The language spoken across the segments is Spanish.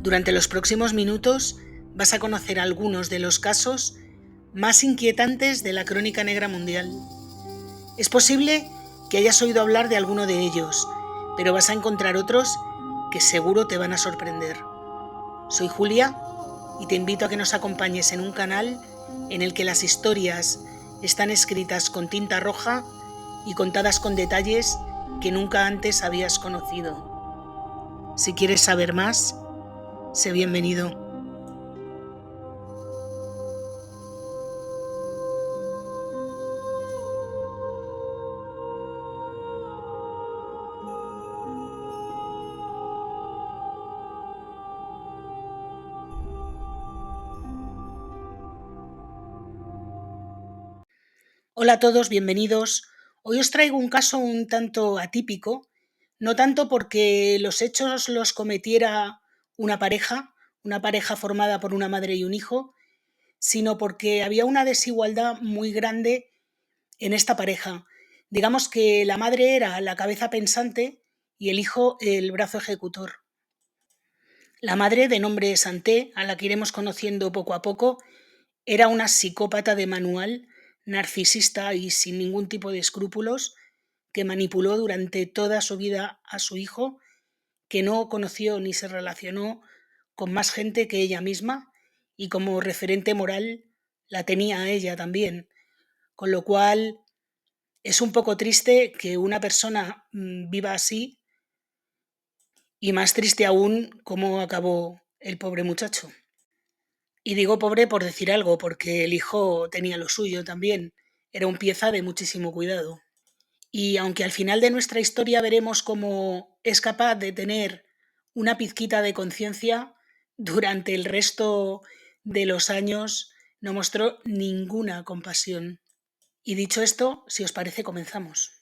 Durante los próximos minutos vas a conocer algunos de los casos más inquietantes de la crónica negra mundial. Es posible que hayas oído hablar de alguno de ellos, pero vas a encontrar otros que seguro te van a sorprender. Soy Julia y te invito a que nos acompañes en un canal en el que las historias están escritas con tinta roja y contadas con detalles que nunca antes habías conocido. Si quieres saber más, sé bienvenido. Hola a todos, bienvenidos. Hoy os traigo un caso un tanto atípico, no tanto porque los hechos los cometiera una pareja formada por una madre y un hijo, sino porque había una desigualdad muy grande en esta pareja. Digamos que la madre era la cabeza pensante y el hijo el brazo ejecutor. La madre, de nombre Santé, a la que iremos conociendo poco a poco, era una psicópata de manual, narcisista y sin ningún tipo de escrúpulos, que manipuló durante toda su vida a su hijo, que no conoció ni se relacionó con más gente que ella misma, y como referente moral la tenía a ella también. Con lo cual es un poco triste que una persona viva así, y más triste aún cómo acabó el pobre muchacho. Y digo pobre por decir algo, porque el hijo tenía lo suyo también. Era un pieza de muchísimo cuidado. Y aunque al final de nuestra historia veremos cómo es capaz de tener una pizquita de conciencia, durante el resto de los años no mostró ninguna compasión. Y dicho esto, si os parece, comenzamos.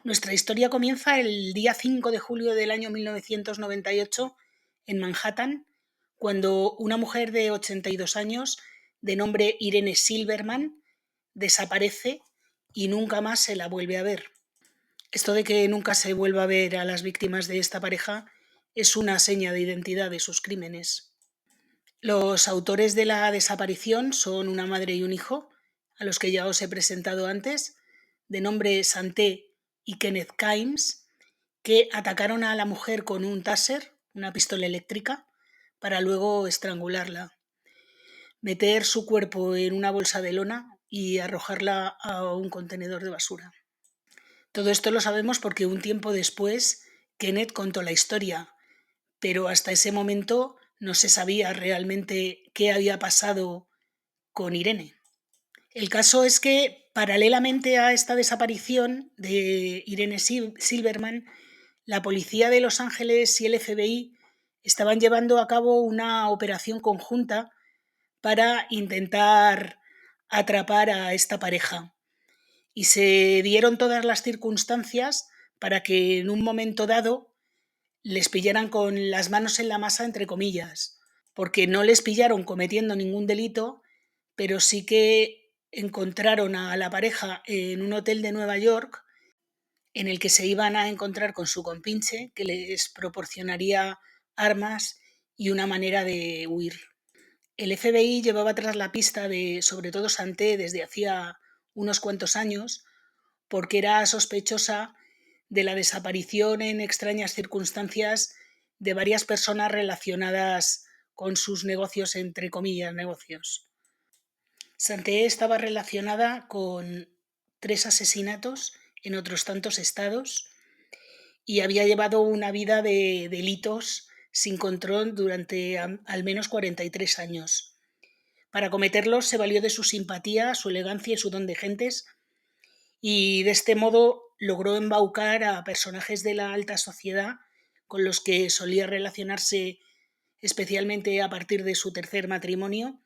Nuestra historia comienza el día 5 de julio del año 1998 en Manhattan, cuando una mujer de 82 años, de nombre Irene Silverman, desaparece y nunca más se la vuelve a ver. Esto de que nunca se vuelva a ver a las víctimas de esta pareja es una seña de identidad de sus crímenes. Los autores de la desaparición son una madre y un hijo, a los que ya os he presentado antes, de nombre Santé y Kenneth Kimes, que atacaron a la mujer con un taser, una pistola eléctrica, para luego estrangularla, meter su cuerpo en una bolsa de lona y arrojarla a un contenedor de basura. Todo esto lo sabemos porque un tiempo después Kenneth contó la historia, pero hasta ese momento no se sabía realmente qué había pasado con Irene. El caso es que, paralelamente a esta desaparición de Irene Silverman, la policía de Los Ángeles y el FBI estaban llevando a cabo una operación conjunta para intentar atrapar a esta pareja. Y se dieron todas las circunstancias para que en un momento dado les pillaran con las manos en la masa, entre comillas, porque no les pillaron cometiendo ningún delito, pero sí que encontraron a la pareja en un hotel de Nueva York en el que se iban a encontrar con su compinche, que les proporcionaría armas y una manera de huir. El FBI llevaba tras la pista de, sobre todo, Santé desde hacía unos cuantos años, porque era sospechosa de la desaparición en extrañas circunstancias de varias personas relacionadas con sus negocios, entre comillas, negocios. Santé estaba relacionada con 3 asesinatos en otros tantos estados y había llevado una vida de delitos sin control durante al menos 43 años. Para cometerlos se valió de su simpatía, su elegancia y su don de gentes, y de este modo logró embaucar a personajes de la alta sociedad con los que solía relacionarse, especialmente a partir de su tercer matrimonio,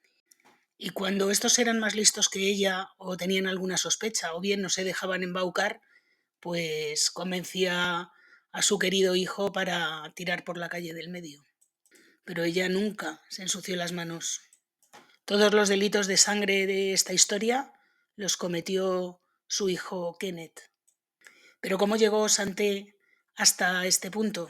y cuando estos eran más listos que ella o tenían alguna sospecha o bien no se dejaban embaucar, pues convencía a su querido hijo para tirar por la calle del medio. Pero ella nunca se ensució las manos. Todos los delitos de sangre de esta historia los cometió su hijo Kenneth. Pero ¿cómo llegó Santé hasta este punto?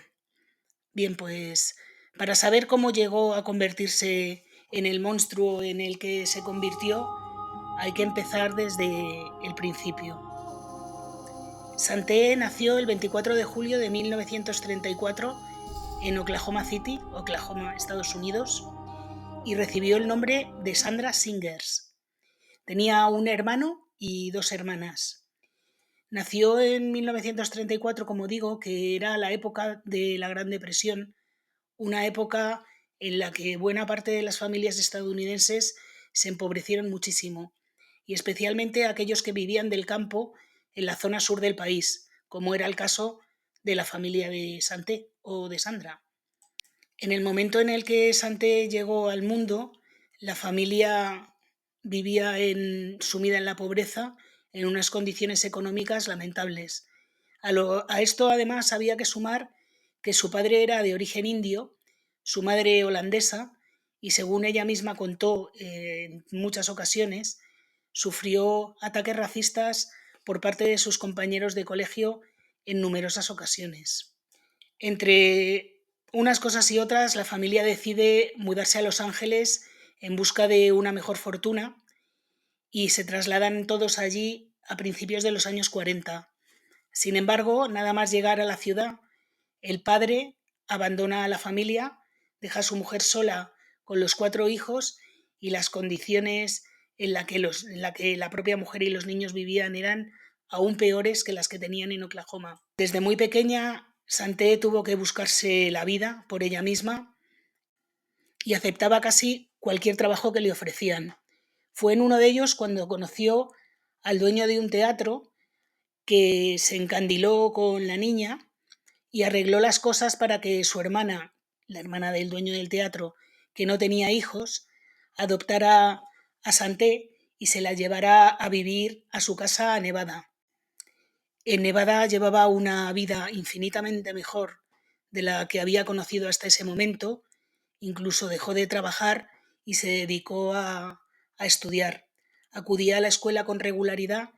Bien, pues para saber cómo llegó a convertirse en el monstruo en el que se convirtió, hay que empezar desde el principio. Santé nació el 24 de julio de 1934 en Oklahoma City, Oklahoma, Estados Unidos, y recibió el nombre de Sandra Singers. Tenía un hermano y dos hermanas. Nació en 1934, como digo, que era la época de la Gran Depresión, una época en la que buena parte de las familias estadounidenses se empobrecieron muchísimo, y especialmente aquellos que vivían del campo en la zona sur del país, como era el caso de la familia de Santé o de Sandra. En el momento en el que Santé llegó al mundo, la familia vivía sumida en la pobreza, en unas condiciones económicas lamentables. A esto además había que sumar que su padre era de origen indio, su madre holandesa, y según ella misma contó en muchas ocasiones, sufrió ataques racistas por parte de sus compañeros de colegio en numerosas ocasiones. Entre unas cosas y otras, la familia decide mudarse a Los Ángeles en busca de una mejor fortuna y se trasladan todos allí a principios de los años 40. Sin embargo, nada más llegar a la ciudad, el padre abandona a la familia, deja a su mujer sola con los 4 hijos, y las condiciones en la que la propia mujer y los niños vivían eran aún peores que las que tenían en Oklahoma. Desde muy pequeña, Santé tuvo que buscarse la vida por ella misma y aceptaba casi cualquier trabajo que le ofrecían. Fue en uno de ellos cuando conoció al dueño de un teatro, que se encandiló con la niña y arregló las cosas para que su hermana, la hermana del dueño del teatro, que no tenía hijos, adoptara a Santé y se la llevara a vivir a su casa a Nevada. En Nevada llevaba una vida infinitamente mejor de la que había conocido hasta ese momento, incluso dejó de trabajar y se dedicó a estudiar. Acudía a la escuela con regularidad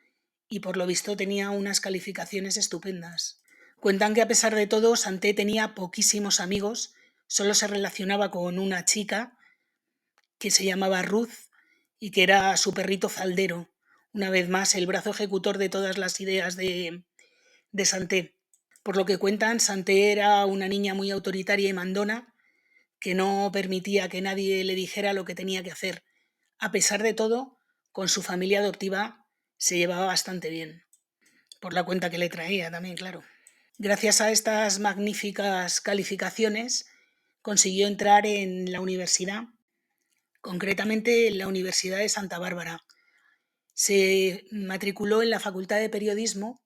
y por lo visto tenía unas calificaciones estupendas. Cuentan que a pesar de todo, Santé tenía poquísimos amigos, solo se relacionaba con una chica que se llamaba Ruth y que era su perrito faldero, una vez más el brazo ejecutor de todas las ideas de Santé. Por lo que cuentan, Santé era una niña muy autoritaria y mandona, que no permitía que nadie le dijera lo que tenía que hacer. A pesar de todo, con su familia adoptiva se llevaba bastante bien, por la cuenta que le traía también, claro. Gracias a estas magníficas calificaciones, consiguió entrar en la universidad, concretamente en la Universidad de Santa Bárbara. Se matriculó en la Facultad de Periodismo,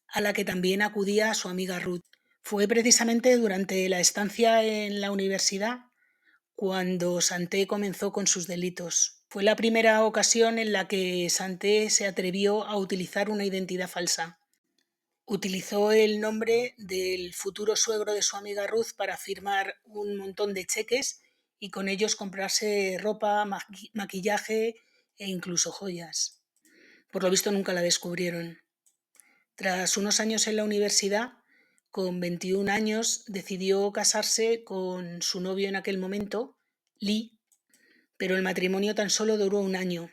a la que también acudía su amiga Ruth. Fue precisamente durante la estancia en la universidad cuando Santé comenzó con sus delitos. Fue la primera ocasión en la que Santé se atrevió a utilizar una identidad falsa. Utilizó el nombre del futuro suegro de su amiga Ruth para firmar un montón de cheques y con ellos comprarse ropa, maquillaje e incluso joyas. Por lo visto nunca la descubrieron. Tras unos años en la universidad, con 21 años, decidió casarse con su novio en aquel momento, Lee, pero el matrimonio tan solo duró un año,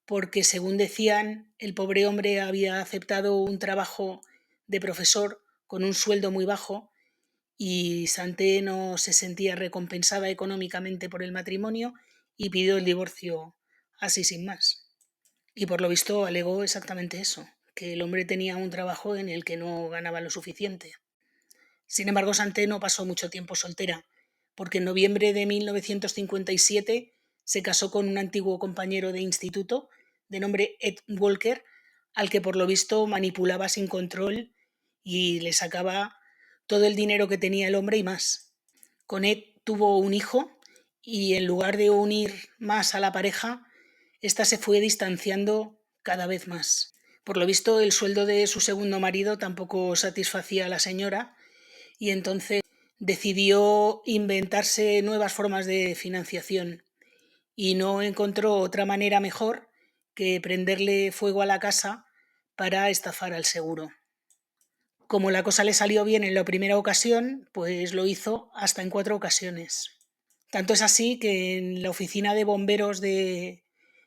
porque según decían, el pobre hombre había aceptado un trabajo de profesor con un sueldo muy bajo y Santé no se sentía recompensada económicamente por el matrimonio y pidió el divorcio así sin más. Y por lo visto alegó exactamente eso, que el hombre tenía un trabajo en el que no ganaba lo suficiente. Sin embargo, Santé no pasó mucho tiempo soltera, porque en noviembre de 1957 se casó con un antiguo compañero de instituto de nombre Ed Walker, al que por lo visto manipulaba sin control y le sacaba todo el dinero que tenía el hombre y más. Con Ed tuvo un hijo y en lugar de unir más a la pareja, ésta se fue distanciando cada vez más. Por lo visto, el sueldo de su segundo marido tampoco satisfacía a la señora y entonces decidió inventarse nuevas formas de financiación y no encontró otra manera mejor que prenderle fuego a la casa para estafar al seguro. Como la cosa le salió bien en la primera ocasión, pues lo hizo hasta en 4 ocasiones. Tanto es así que en la oficina de bomberos de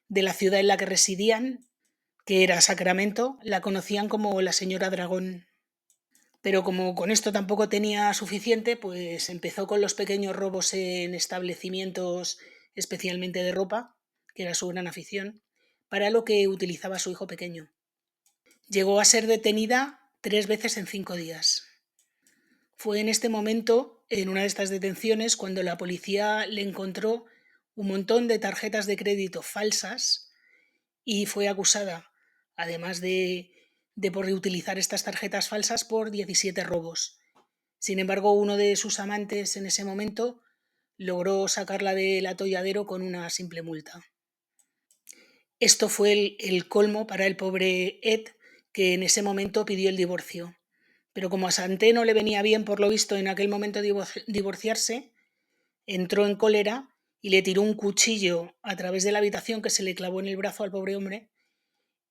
la ciudad en la que residían, que era Sacramento, la conocían como la señora Dragón. Pero como con esto tampoco tenía suficiente, pues empezó con los pequeños robos en establecimientos, especialmente de ropa, que era su gran afición, para lo que utilizaba a su hijo pequeño. Llegó a ser detenida 3 veces en 5 días. Fue en este momento, en una de estas detenciones, cuando la policía le encontró un montón de tarjetas de crédito falsas y fue acusada, además de por reutilizar estas tarjetas falsas, por 17 robos. Sin embargo, uno de sus amantes en ese momento logró sacarla del atolladero con una simple multa. Esto fue el colmo para el pobre Ed, que en ese momento pidió el divorcio. Pero como a Santé no le venía bien, por lo visto, en aquel momento divorciarse, entró en cólera y le tiró un cuchillo a través de la habitación que se le clavó en el brazo al pobre hombre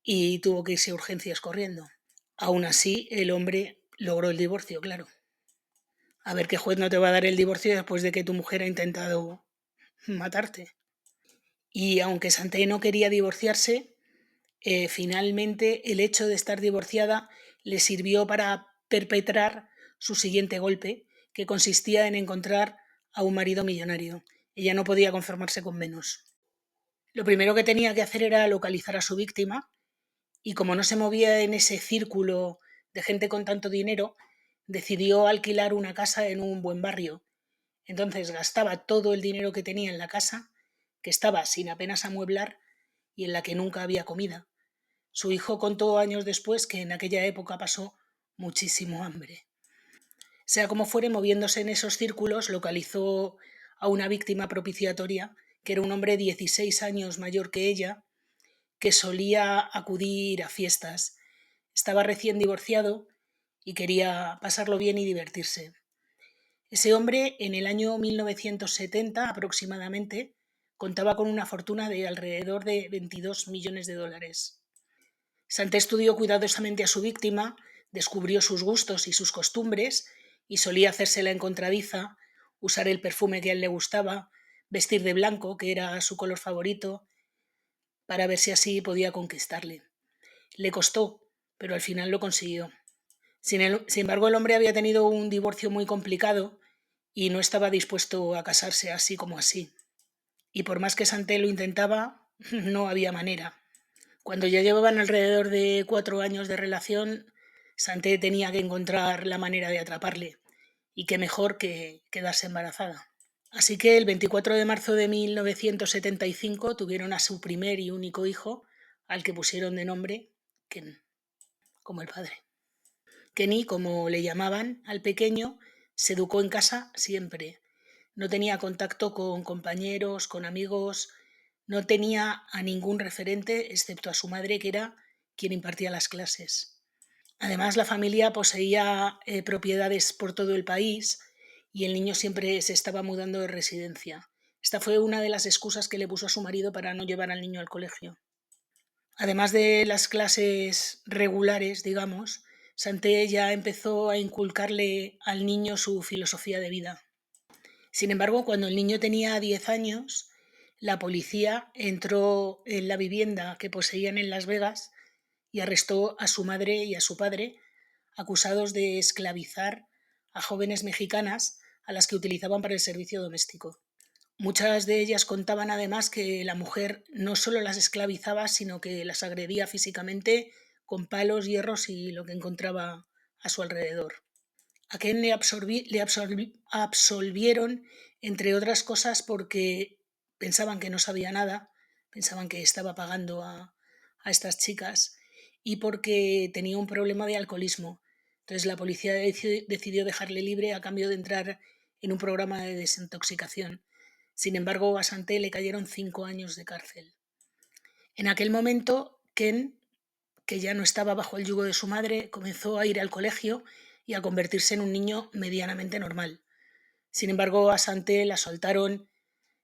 y tuvo que irse a urgencias corriendo. Aún así, el hombre logró el divorcio, claro. A ver qué juez no te va a dar el divorcio después de que tu mujer ha intentado matarte. Y aunque Santé no quería divorciarse, finalmente el hecho de estar divorciada le sirvió para perpetrar su siguiente golpe, que consistía en encontrar a un marido millonario. Ella no podía conformarse con menos. Lo primero que tenía que hacer era localizar a su víctima y como no se movía en ese círculo de gente con tanto dinero, decidió alquilar una casa en un buen barrio. Entonces gastaba todo el dinero que tenía en la casa, que estaba sin apenas amueblar y en la que nunca había comida. Su hijo contó años después que en aquella época pasó muchísimo hambre. Sea como fuere, moviéndose en esos círculos, localizó a una víctima propiciatoria, que era un hombre 16 años mayor que ella, que solía acudir a fiestas. Estaba recién divorciado y quería pasarlo bien y divertirse. Ese hombre, en el año 1970 aproximadamente, contaba con una fortuna de alrededor de 22 millones de dólares. Santé estudió cuidadosamente a su víctima, descubrió sus gustos y sus costumbres y solía hacerse la encontradiza, usar el perfume que a él le gustaba, vestir de blanco, que era su color favorito, para ver si así podía conquistarle. Le costó, pero al final lo consiguió. Sin embargo, el hombre había tenido un divorcio muy complicado y no estaba dispuesto a casarse así como así. Y por más que Santé lo intentaba, no había manera. Cuando ya llevaban alrededor de 4 años de relación, Santé tenía que encontrar la manera de atraparle, y qué mejor que quedarse embarazada. Así que el 24 de marzo de 1975 tuvieron a su primer y único hijo, al que pusieron de nombre Ken, como el padre. Kenny, como le llamaban al pequeño, se educó en casa siempre. No tenía contacto con compañeros, con amigos, no tenía a ningún referente excepto a su madre, que era quien impartía las clases. Además, la familia poseía propiedades por todo el país y el niño siempre se estaba mudando de residencia. Esta fue una de las excusas que le puso a su marido para no llevar al niño al colegio. Además de las clases regulares, digamos, Santé ya empezó a inculcarle al niño su filosofía de vida. Sin embargo, cuando el niño tenía 10 años, la policía entró en la vivienda que poseían en Las Vegas y arrestó a su madre y a su padre, acusados de esclavizar a jóvenes mexicanas a las que utilizaban para el servicio doméstico. Muchas de ellas contaban además que la mujer no solo las esclavizaba, sino que las agredía físicamente con palos, hierros y lo que encontraba a su alrededor. A Ken absolvieron, entre otras cosas, porque pensaban que no sabía nada, pensaban que estaba pagando a estas chicas y porque tenía un problema de alcoholismo. Entonces la policía decidió dejarle libre a cambio de entrar en un programa de desintoxicación. Sin embargo, a Santé le cayeron 5 años de cárcel. En aquel momento, Ken, que ya no estaba bajo el yugo de su madre, comenzó a ir al colegio y a convertirse en un niño medianamente normal. Sin embargo, a Santé la soltaron,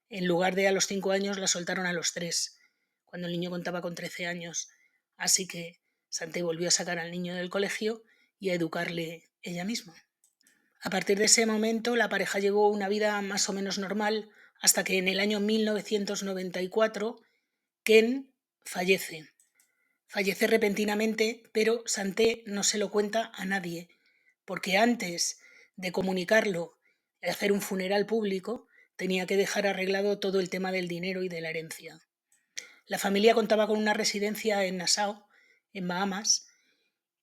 en lugar de a los 5 años, la soltaron a los 3, cuando el niño contaba con 13 años. Así que Santé volvió a sacar al niño del colegio y a educarle ella misma. A partir de ese momento, la pareja llevó una vida más o menos normal hasta que en el año 1994 Ken fallece. Fallece repentinamente, pero Santé no se lo cuenta a nadie, porque antes de comunicarlo y hacer un funeral público, tenía que dejar arreglado todo el tema del dinero y de la herencia. La familia contaba con una residencia en Nassau, en Bahamas,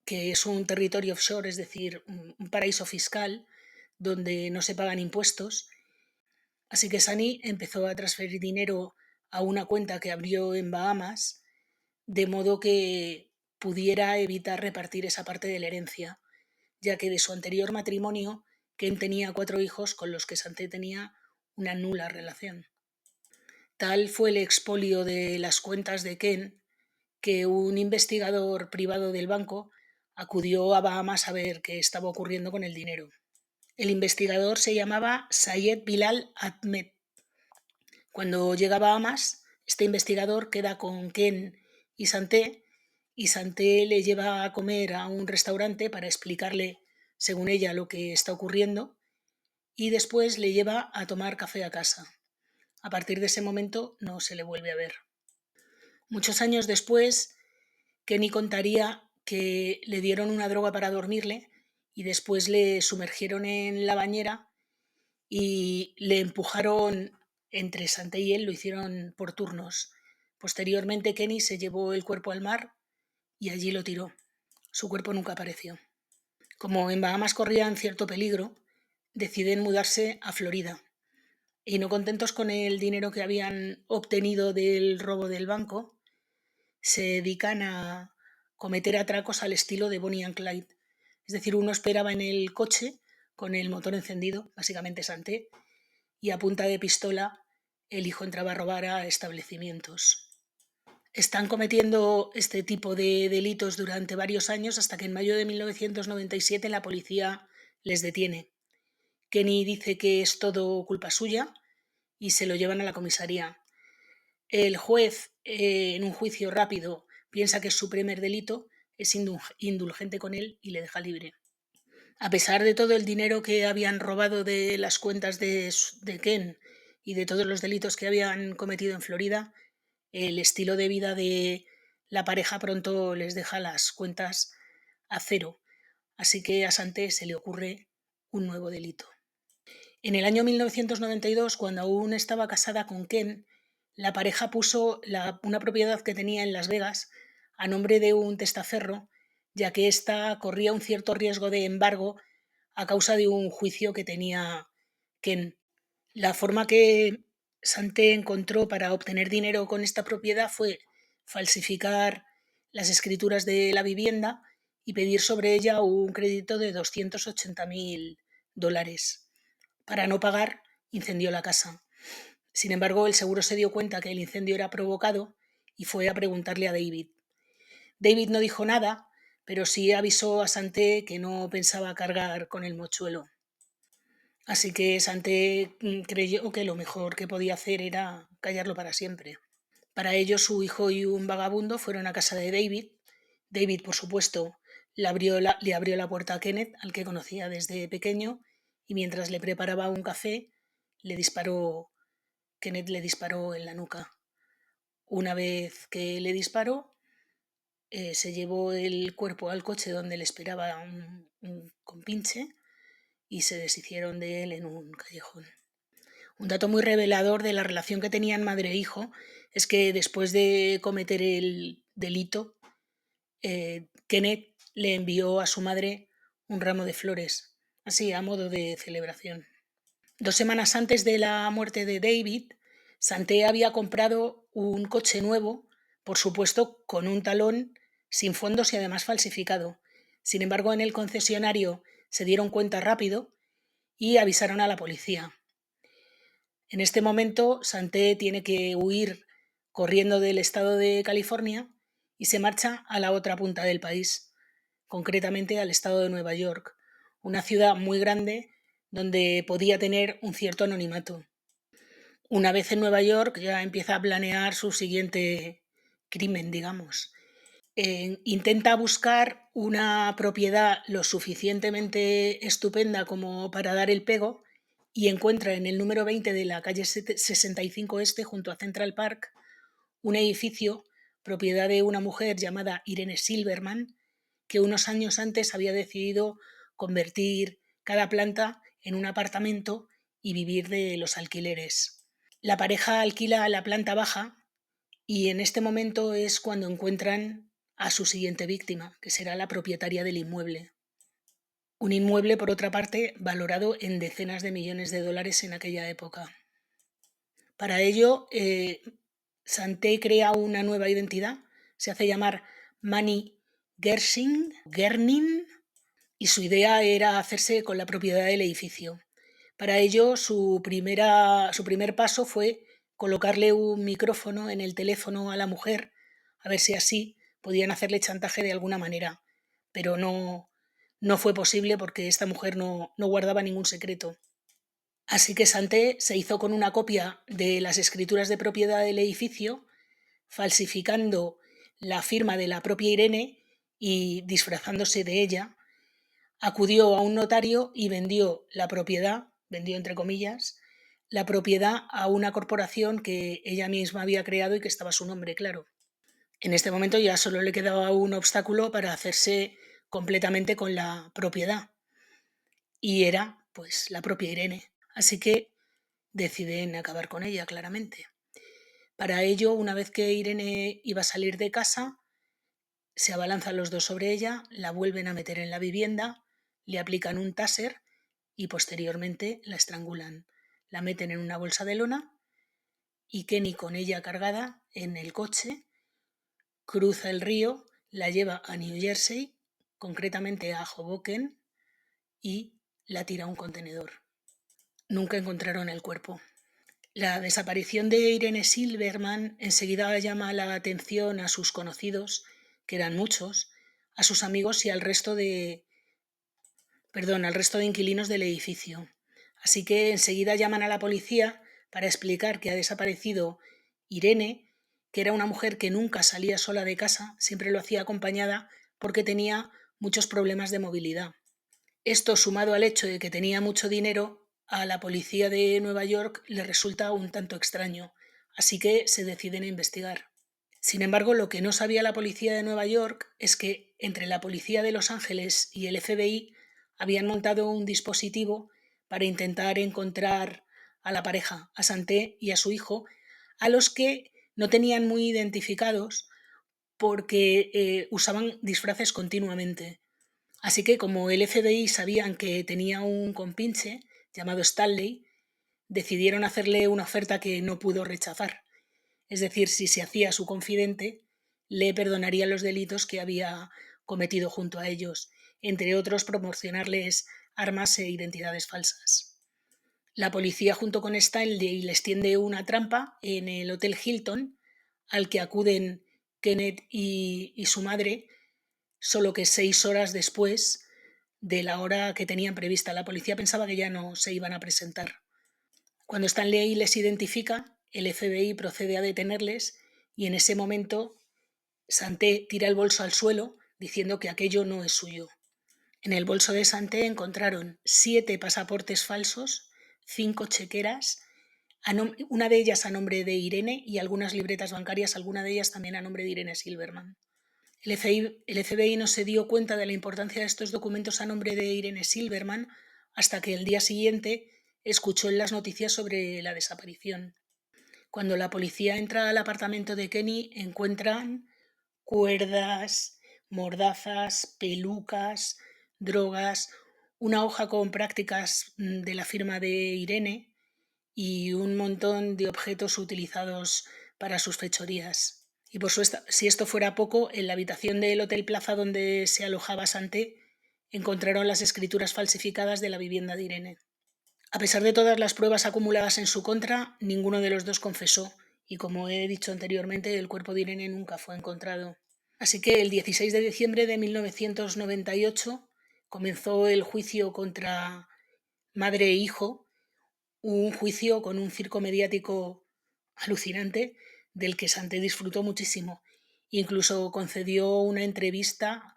que es un territorio offshore, es decir, un paraíso fiscal donde no se pagan impuestos. Así que Sunny empezó a transferir dinero a una cuenta que abrió en Bahamas, de modo que pudiera evitar repartir esa parte de la herencia, ya que de su anterior matrimonio, Ken tenía 4 hijos con los que Santé tenía una nula relación. Tal fue el expolio de las cuentas de Ken que un investigador privado del banco acudió a Bahamas a ver qué estaba ocurriendo con el dinero. El investigador se llamaba Sayed Bilal Ahmed. Cuando llega a Bahamas, este investigador queda con Ken y Santé le lleva a comer a un restaurante para explicarle, según ella, lo que está ocurriendo, y después le lleva a tomar café a casa. A partir de ese momento no se le vuelve a ver. Muchos años después, Kenny contaría que le dieron una droga para dormirle y después le sumergieron en la bañera y le empujaron entre Santé y él, lo hicieron por turnos. Posteriormente Kenny se llevó el cuerpo al mar y allí lo tiró. Su cuerpo nunca apareció. Como en Bahamas corrían cierto peligro, deciden mudarse a Florida. Y no contentos con el dinero que habían obtenido del robo del banco, se dedican a cometer atracos al estilo de Bonnie and Clyde. Es decir, uno esperaba en el coche con el motor encendido, básicamente Santé, y a punta de pistola el hijo entraba a robar a establecimientos. Están cometiendo este tipo de delitos durante varios años hasta que en mayo de 1997 la policía les detiene. Kenny dice que es todo culpa suya y se lo llevan a la comisaría. El juez, en un juicio rápido, piensa que es su primer delito, es indulgente con él y le deja libre. A pesar de todo el dinero que habían robado de las cuentas de Ken y de todos los delitos que habían cometido en Florida, el estilo de vida de la pareja pronto les deja las cuentas a cero. Así que a Santé se le ocurre un nuevo delito. En el año 1992, cuando aún estaba casada con Ken, la pareja puso una propiedad que tenía en Las Vegas a nombre de un testaferro, ya que ésta corría un cierto riesgo de embargo a causa de un juicio que tenía Ken. La forma que Santé encontró para obtener dinero con esta propiedad fue falsificar las escrituras de la vivienda y pedir sobre ella un crédito de $280.000. Para no pagar, incendió la casa. Sin embargo, el seguro se dio cuenta que el incendio era provocado y fue a preguntarle a David. David no dijo nada, pero sí avisó a Santé que no pensaba cargar con el mochuelo. Así que Santé creyó que lo mejor que podía hacer era callarlo para siempre. Para ello, su hijo y un vagabundo fueron a casa de David. David, por supuesto, le abrió la puerta a Kenneth, al que conocía desde pequeño, y mientras le preparaba un café, Kenneth le disparó en la nuca. Una vez que le disparó, se llevó el cuerpo al coche donde le esperaba un compinche y se deshicieron de él en un callejón. Un dato muy revelador de la relación que tenían madre e hijo es que después de cometer el delito, Kenneth le envió a su madre un ramo de flores, así a modo de celebración. 2 semanas antes de la muerte de David, Santé había comprado un coche nuevo, por supuesto con un talón sin fondos y además falsificado. Sin embargo, en el concesionario se dieron cuenta rápido y avisaron a la policía. En este momento, Santé tiene que huir corriendo del estado de California y se marcha a la otra punta del país, concretamente al estado de Nueva York, una ciudad muy grande donde podía tener un cierto anonimato. Una vez en Nueva York ya empieza a planear su siguiente crimen, digamos. Intenta buscar una propiedad lo suficientemente estupenda como para dar el pego y encuentra en el número 20 de la calle 65 Este, junto a Central Park, un edificio propiedad de una mujer llamada Irene Silverman, que unos años antes había decidido convertir cada planta en un apartamento y vivir de los alquileres. La pareja alquila la planta baja y en este momento es cuando encuentran a su siguiente víctima, que será la propietaria del inmueble. Un inmueble, por otra parte, valorado en decenas de millones de dólares en aquella época. Para ello, Santé crea una nueva identidad, se hace llamar Manny Gerning, y su idea era hacerse con la propiedad del edificio. Para ello, su primer paso fue colocarle un micrófono en el teléfono a la mujer, a ver si así podían hacerle chantaje de alguna manera. Pero no fue posible porque esta mujer no guardaba ningún secreto. Así que Santé se hizo con una copia de las escrituras de propiedad del edificio, falsificando la firma de la propia Irene y disfrazándose de ella, acudió a un notario y vendió la propiedad, vendió entre comillas, la propiedad a una corporación que ella misma había creado y que estaba a su nombre, claro. En este momento ya solo le quedaba un obstáculo para hacerse completamente con la propiedad, y era, pues, la propia Irene. Así que deciden acabar con ella, claramente. Para ello, una vez que Irene iba a salir de casa, se abalanzan los dos sobre ella, la vuelven a meter en la vivienda, le aplican un taser y posteriormente la estrangulan. La meten en una bolsa de lona y Kenny, con ella cargada en el coche, cruza el río, la lleva a New Jersey, concretamente a Hoboken, y la tira a un contenedor. Nunca encontraron el cuerpo. La desaparición de Irene Silverman enseguida llama la atención a sus conocidos, que eran muchos, a sus amigos y al resto de inquilinos del edificio. Así que enseguida llaman a la policía para explicar que ha desaparecido Irene, que era una mujer que nunca salía sola de casa, siempre lo hacía acompañada porque tenía muchos problemas de movilidad. Esto, sumado al hecho de que tenía mucho dinero, a la policía de Nueva York le resulta un tanto extraño, así que se deciden a investigar. Sin embargo, lo que no sabía la policía de Nueva York es que entre la policía de Los Ángeles y el FBI habían montado un dispositivo para intentar encontrar a la pareja, a Santé y a su hijo, a los que no tenían muy identificados porque usaban disfraces continuamente. Así que, como el FBI sabían que tenía un compinche llamado Stanley, decidieron hacerle una oferta que no pudo rechazar. Es decir, si se hacía su confidente, le perdonarían los delitos que había cometido junto a ellos, entre otros proporcionarles armas e identidades falsas. La policía, junto con Stanley, les tiende una trampa en el Hotel Hilton, al que acuden Kenneth y su madre, solo que 6 horas después de la hora que tenían prevista. La policía pensaba que ya no se iban a presentar. Cuando Stanley les identifica, el FBI procede a detenerles y en ese momento Santé tira el bolso al suelo diciendo que aquello no es suyo. En el bolso de Santé encontraron 7 pasaportes falsos, 5 chequeras, una de ellas a nombre de Irene y algunas libretas bancarias, alguna de ellas también a nombre de Irene Silverman. El FBI no se dio cuenta de la importancia de estos documentos a nombre de Irene Silverman hasta que el día siguiente escuchó en las noticias sobre la desaparición. Cuando la policía entra al apartamento de Kenny, encuentran cuerdas, mordazas, pelucas, drogas, una hoja con prácticas de la firma de Irene y un montón de objetos utilizados para sus fechorías. Y por si esto fuera poco, en la habitación del Hotel Plaza donde se alojaba Santé encontraron las escrituras falsificadas de la vivienda de Irene. A pesar de todas las pruebas acumuladas en su contra, ninguno de los dos confesó y, como he dicho anteriormente, el cuerpo de Irene nunca fue encontrado. Así que el 16 de diciembre de 1998 comenzó el juicio contra madre e hijo, un juicio con un circo mediático alucinante del que Santé disfrutó muchísimo Incluso concedió una entrevista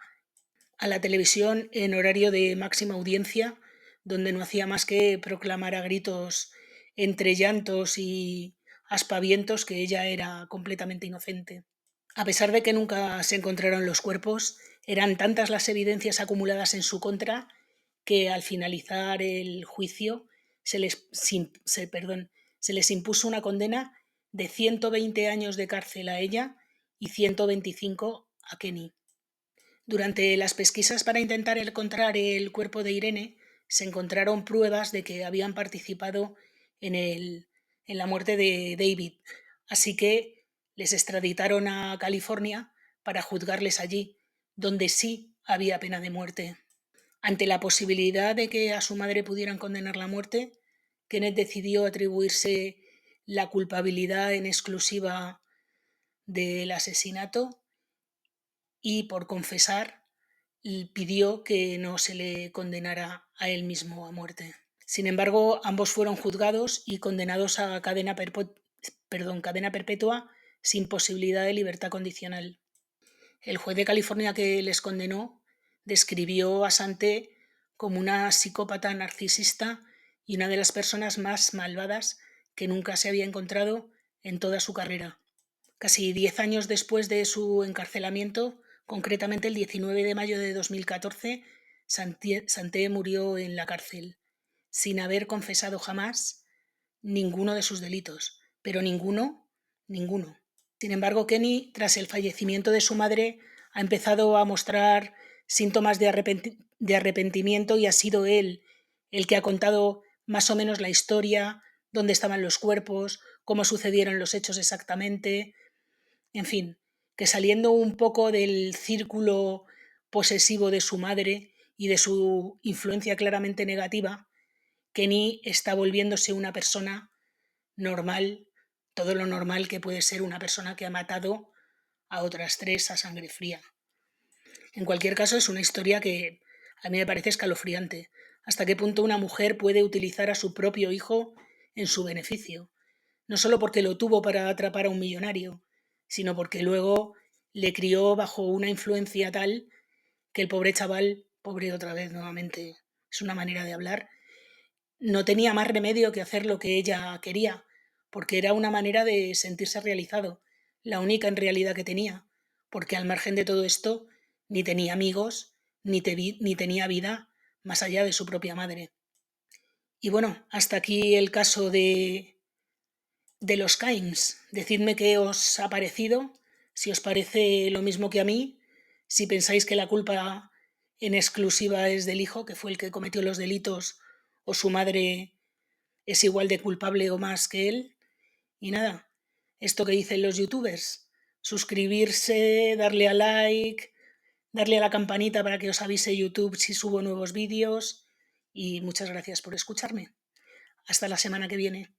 a la televisión en horario de máxima audiencia, donde no hacía más que proclamar a gritos entre llantos y aspavientos que ella era completamente inocente. A pesar de que nunca se encontraron los cuerpos, eran tantas las evidencias acumuladas en su contra que al finalizar el juicio se les impuso una condena de 120 años de cárcel a ella y 125 a Kenny. Durante las pesquisas para intentar encontrar el cuerpo de Irene, se encontraron pruebas de que habían participado en la muerte de David, así que les extraditaron a California para juzgarles allí, donde sí había pena de muerte. Ante la posibilidad de que a su madre pudieran condenar a muerte, Kenneth decidió atribuirse la culpabilidad en exclusiva del asesinato y, por confesar, pidió que no se le condenara a él mismo a muerte. Sin embargo, ambos fueron juzgados y condenados a cadena perpetua sin posibilidad de libertad condicional. El juez de California que les condenó describió a Santé como una psicópata narcisista y una de las personas más malvadas que nunca se había encontrado en toda su carrera. Casi 10 años después de su encarcelamiento, concretamente el 19 de mayo de 2014, Santé murió en la cárcel, sin haber confesado jamás ninguno de sus delitos, pero ninguno. Sin embargo, Kenny, tras el fallecimiento de su madre, ha empezado a mostrar síntomas de arrepentimiento y ha sido él el que ha contado más o menos la historia, dónde estaban los cuerpos, cómo sucedieron los hechos exactamente. En fin, que saliendo un poco del círculo posesivo de su madre y de su influencia claramente negativa, Kenny está volviéndose una persona normal, todo lo normal que puede ser una persona que ha matado a otras 3 a sangre fría. En cualquier caso, es una historia que a mí me parece escalofriante. ¿Hasta qué punto una mujer puede utilizar a su propio hijo en su beneficio? No solo porque lo tuvo para atrapar a un millonario, sino porque luego le crió bajo una influencia tal que el pobre chaval, pobre otra vez nuevamente, es una manera de hablar, no tenía más remedio que hacer lo que ella quería, porque era una manera de sentirse realizado, la única en realidad que tenía, porque al margen de todo esto ni tenía amigos, ni tenía vida más allá de su propia madre. Y bueno, hasta aquí el caso de los Cairns. Decidme qué os ha parecido, si os parece lo mismo que a mí, si pensáis que la culpa en exclusiva es del hijo, que fue el que cometió los delitos, o su madre es igual de culpable o más que él. Y nada, esto que dicen los youtubers, suscribirse, darle a like, darle a la campanita para que os avise YouTube si subo nuevos vídeos, y muchas gracias por escucharme. Hasta la semana que viene.